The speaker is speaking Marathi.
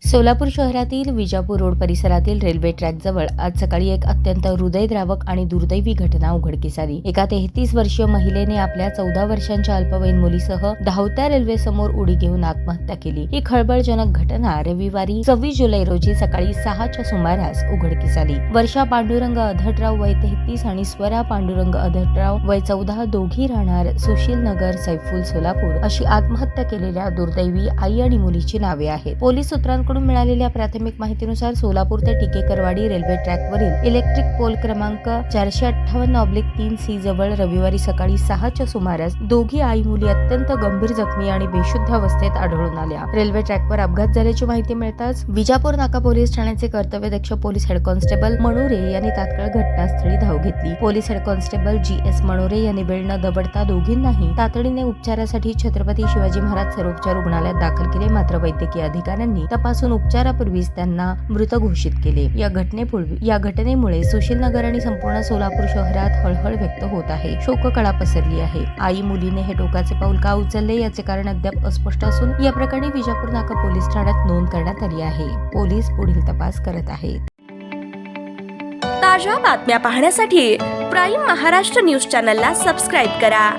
सोलापूर शहरातील विजापूर रोड परिसरातील रेल्वे ट्रॅकजवळ आज सकाळी एक अत्यंत हृदयद्रावक आणि दुर्दैवी घटना उघडकीस आली। एका 33 वर्षीय महिलेने आपल्या 14 वर्षांच्या अल्पवयीन मुलीसह धावत्या रेल्वे समोर उडी घेऊन आत्महत्या केली। ही खळबळजनक घटना रविवारी 26 जुलै रोजी सकाळी 6च्या सुमारास उघडकीस आली। वर्षा पांडुरंग अधटराव वय 33 आणि स्वरा पांडुरंग अधटराव वय 14 दोघी राहणार सुशील नगर सैफुल सोलापूर अशी आत्महत्या केलेल्या दुर्दैवी आई आणि मुलीची नावे आहेत। पोलीस सूत्रांकडून मिळालेल्या प्राथमिक माहितीनुसार सोलापूर ते टिकेकरवाडी रेल्वे ट्रॅकवरील इलेक्ट्रिक पोल क्रमांक 458/3C जवळ रविवारी सकाळी 6च्या सुमारास दोघी आई मुली अत्यंत गंभीर जखमी आणि बेशुद्ध अवस्थेत आढळून आल्या। रेल्वे ट्रॅकवर अपघात झाल्याची माहिती मिळताच विजापूर नाका पोलीस ठाण्याचे कर्तव्यदक्ष पोलीस हेड कॉन्स्टेबल मनोरे यांनी तात्काळ घटनास्थळी धाव घेतली। पोलीस हेड कॉन्स्टेबल GS मनोरे यांनी वेळ न दवडता दोघींनाही तातडीने उपचारासाठी छत्रपती शिवाजी महाराज सर्वोपचार रुग्णालयात दाखल केले। मात्र वैद्यकीय अधिकाऱ्यांनी तपासून उपचारापूर्वीच त्यांना मृत घोषित केले। या घटनेमुळे सुशील नगर आणि संपूर्ण सोलापूर शहरात हळहळ व्यक्त होत आहे। शोककळा पसरली आहे। आई मुलीने हे टोकाचे पाऊल का उचलले याचे कारण अद्याप अस्पष्ट असून या प्रकरणी विजापूर नाका पोलीस ठाण्यात नोंद करण्यात आली आहे। पोलीस पुढील तपास करत आहेत। ताज्या बातम्या पाहण्यासाठी प्राईम महाराष्ट्र न्यूज चॅनलला सबस्क्राईब करा।